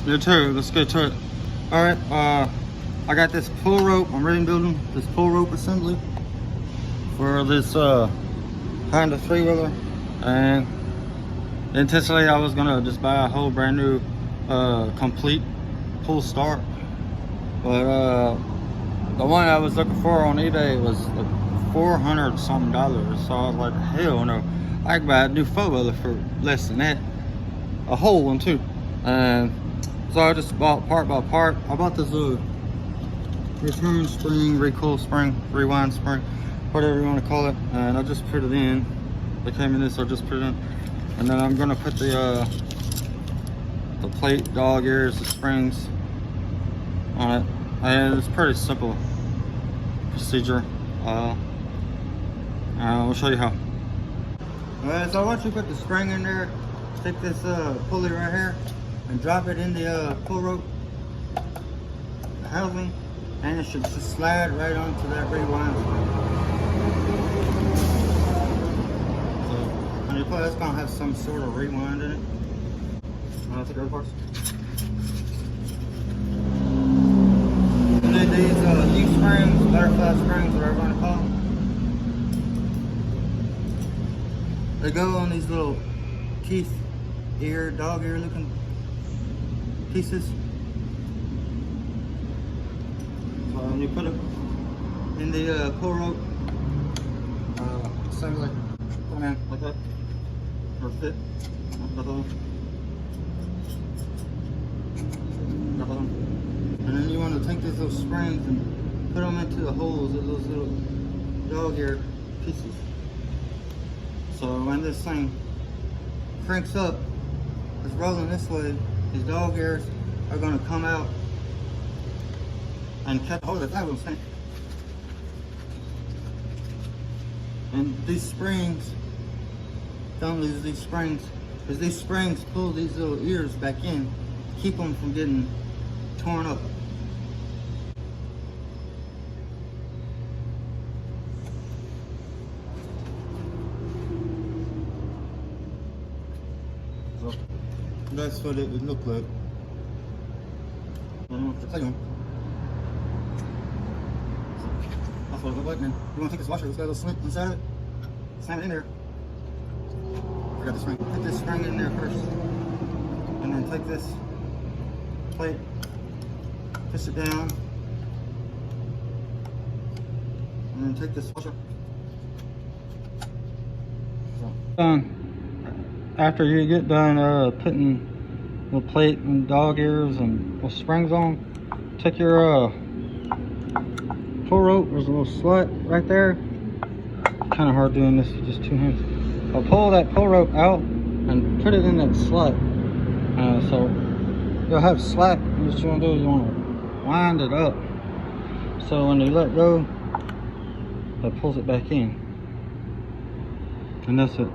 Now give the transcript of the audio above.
You too. Let's get to it. All right. I got this pull rope. I'm rebuilding this pull rope assembly for this Honda 3-wheeler, and intentionally I was gonna just buy a whole brand new complete pull start, but the one I was looking for on eBay was like $400 something. So I was like, hell no, I can buy a new 4-wheeler for less than that, a whole one too. And so I just bought part by part. I bought this little return spring, recoil spring, rewind spring, whatever you want to call it, and I just put it in. They came in this, so I just put it in, and then I'm gonna put the plate, dog ears, the springs on it, and it's pretty simple procedure. I'll show you how. Alright, so once you put the spring in there, take this pulley right here and drop it in the pull rope housing, and it should just slide right onto that rewind spring. So when you put it, it's gonna have some sort of rewind in it. Take the other parts. And then these U-springs, butterfly springs, whatever you want to call them, they go on these little teeth, ear, dog ear looking pieces. So when you put it in the pull rope, assembly, come in like that, or fit, and then you want to take these little springs and put them into the holes of those little dog ear pieces. So when this thing cranks up, it's rolling this way, these dog ears are going to come out and catch hold of that little thing. And these springs, don't lose these springs, because these springs pull these little ears back in, keep them from getting torn up. So that's what it would look like. I don't know if to tell you. That's what it looked like, man. You want to take this washer, it's got a little slit inside of it. Slam it in there. I got the spring. Put this spring in there first, and then take this plate, push it down, and then take this washer. After you get done putting the plate and dog ears and the springs on, take your pull rope. There's a little slut right there. Kind of hard doing this with just 2 hands. I'll pull that pull rope out and put it in that slut. So you'll have slack. What you want to do is you want to wind it up, so when you let go, it pulls it back in, and that's it.